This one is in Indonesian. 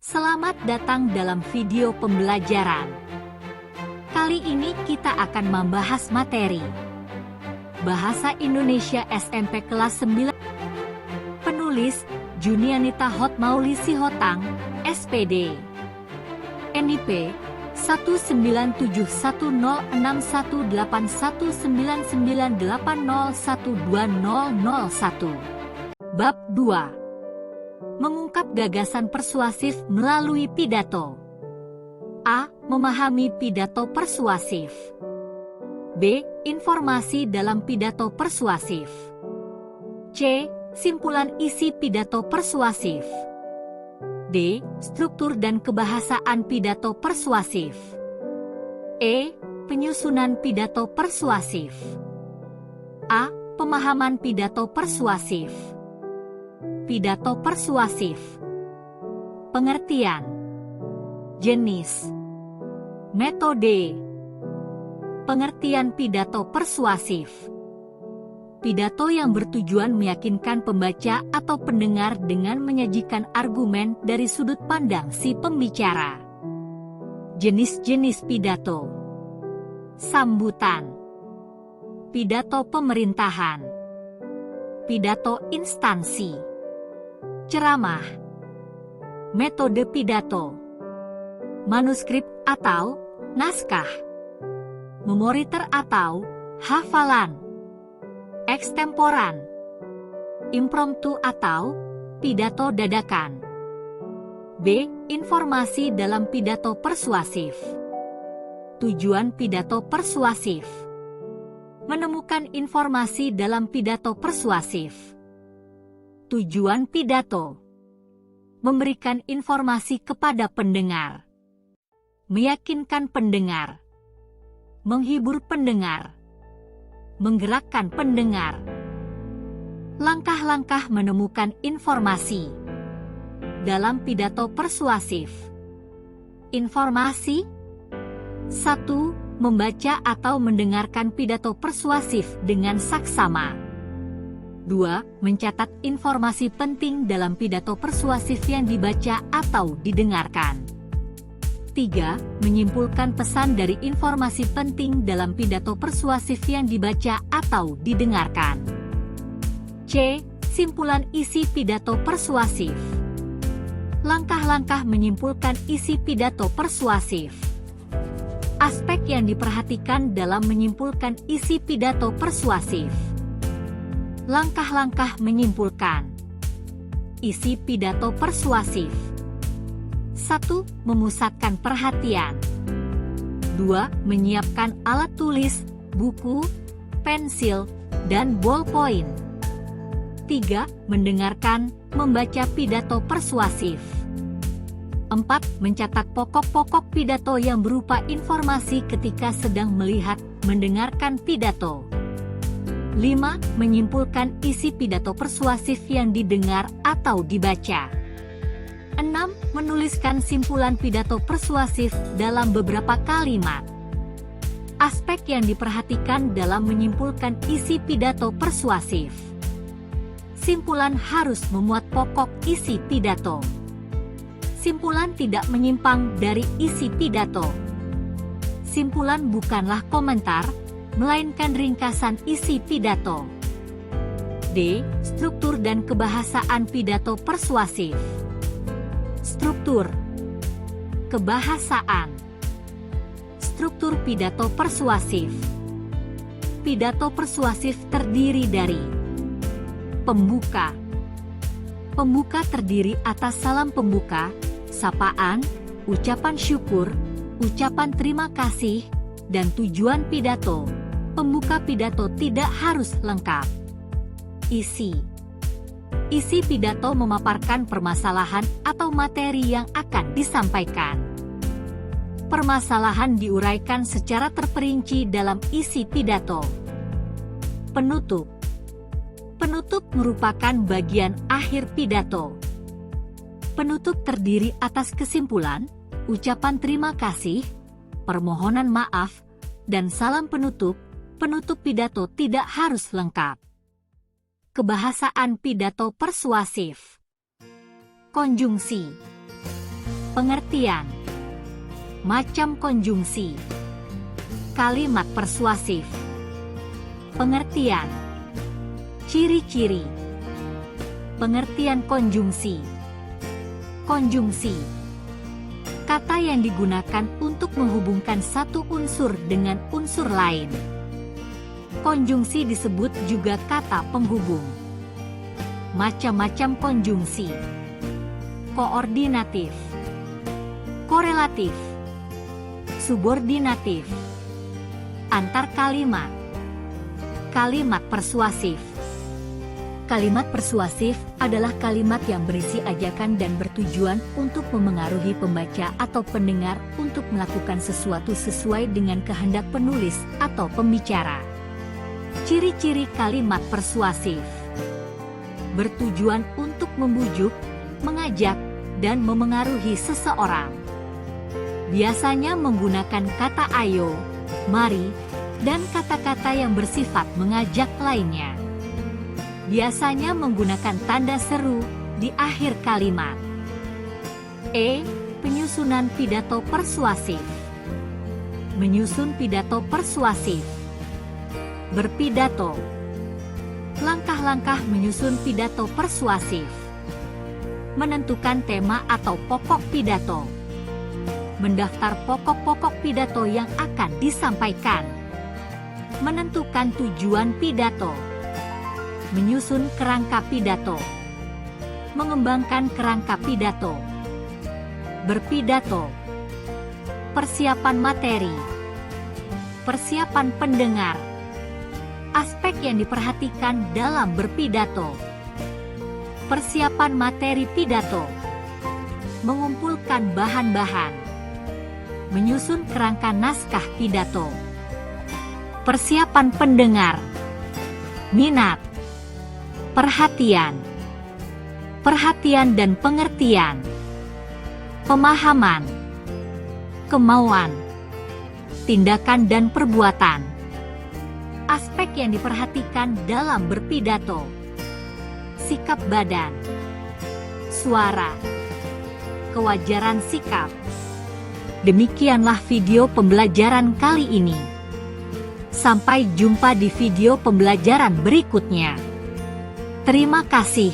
Selamat datang dalam video pembelajaran. Kali ini kita akan membahas materi Bahasa Indonesia SMP kelas 9. Penulis Junianita Hotmauli Sihotang, SPD. NIP 19710818199801201. Bab 2. Mengungkap gagasan persuasif melalui pidato. A. Memahami pidato persuasif. B. Informasi dalam pidato persuasif. C. Simpulan isi pidato persuasif. D. Struktur dan kebahasaan pidato persuasif. E. Penyusunan pidato persuasif. A. Pemahaman pidato persuasif. Pidato persuasif. Pengertian. Jenis. Metode. Pengertian pidato persuasif. Pidato yang bertujuan meyakinkan pembaca atau pendengar dengan menyajikan argumen dari sudut pandang si pembicara. Jenis-jenis pidato. Sambutan. Pidato pemerintahan. Pidato instansi. Ceramah. Metode pidato. Manuskrip atau naskah. Memoriter atau hafalan. Ekstemporan. Impromptu atau pidato dadakan. B. Informasi dalam pidato persuasif. Tujuan pidato persuasif. Menemukan informasi dalam pidato persuasif. Tujuan pidato. Memberikan informasi kepada pendengar. Meyakinkan pendengar. Menghibur pendengar. Menggerakkan pendengar. Langkah-langkah menemukan informasi dalam pidato persuasif. Informasi. 1. Membaca atau mendengarkan pidato persuasif dengan saksama. 2. Mencatat informasi penting dalam pidato persuasif yang dibaca atau didengarkan. 3. Menyimpulkan pesan dari informasi penting dalam pidato persuasif yang dibaca atau didengarkan. C. Simpulan isi pidato persuasif. Langkah-langkah menyimpulkan isi pidato persuasif. Aspek yang diperhatikan dalam menyimpulkan isi pidato persuasif. Langkah-langkah menyimpulkan isi pidato persuasif. 1. Memusatkan perhatian. 2. Menyiapkan alat tulis, buku, pensil, dan ballpoint. 3. Mendengarkan, membaca pidato persuasif. 4. Mencatat pokok-pokok pidato yang berupa informasi ketika sedang melihat, mendengarkan pidato. 5. Menyimpulkan isi pidato persuasif yang didengar atau dibaca. 6. Menuliskan simpulan pidato persuasif dalam beberapa kalimat. Aspek yang diperhatikan dalam menyimpulkan isi pidato persuasif. Simpulan harus memuat pokok isi pidato. Simpulan tidak menyimpang dari isi pidato. Simpulan bukanlah komentar, melainkan ringkasan isi pidato. D. Struktur dan kebahasaan pidato persuasif. Struktur. Kebahasaan. Struktur pidato persuasif. Pidato persuasif terdiri dari pembuka. Pembuka terdiri atas salam pembuka, sapaan, ucapan syukur, ucapan terima kasih, dan tujuan pidato. Pembuka pidato tidak harus lengkap. Isi. Isi pidato memaparkan permasalahan atau materi yang akan disampaikan. Permasalahan diuraikan secara terperinci dalam isi pidato. Penutup. Penutup merupakan bagian akhir pidato. Penutup terdiri atas kesimpulan, ucapan terima kasih, permohonan maaf, dan salam penutup. Penutup pidato tidak harus lengkap. Kebahasaan pidato persuasif. Konjungsi. Pengertian. Macam konjungsi. Kalimat persuasif. Pengertian. Ciri-ciri. Pengertian konjungsi. Konjungsi. Kata yang digunakan untuk menghubungkan satu unsur dengan unsur lain. Konjungsi disebut juga kata penghubung. Macam-macam konjungsi. Koordinatif, korelatif, subordinatif, antar kalimat. Kalimat persuasif. Kalimat persuasif adalah kalimat yang berisi ajakan dan bertujuan untuk memengaruhi pembaca atau pendengar untuk melakukan sesuatu sesuai dengan kehendak penulis atau pembicara. Ciri-ciri kalimat persuasif. Bertujuan untuk membujuk, mengajak, dan memengaruhi seseorang. Biasanya menggunakan kata ayo, mari, dan kata-kata yang bersifat mengajak lainnya. Biasanya menggunakan tanda seru di akhir kalimat. Penyusunan pidato persuasif. Menyusun pidato persuasif. Berpidato. Langkah-langkah menyusun pidato persuasif. Menentukan tema atau pokok pidato. Mendaftar pokok-pokok pidato yang akan disampaikan. Menentukan tujuan pidato. Menyusun kerangka pidato. Mengembangkan kerangka pidato. Berpidato. Persiapan materi. Persiapan pendengar. Aspek yang diperhatikan dalam berpidato. Persiapan materi pidato. Mengumpulkan bahan-bahan. Menyusun kerangka naskah pidato. Persiapan pendengar. Minat. Perhatian. Perhatian dan pengertian. Pemahaman. Kemauan. Tindakan dan perbuatan. Aspek yang diperhatikan dalam berpidato. Sikap badan. Suara. Kewajaran sikap. Demikianlah video pembelajaran kali ini. Sampai jumpa di video pembelajaran berikutnya. Terima kasih.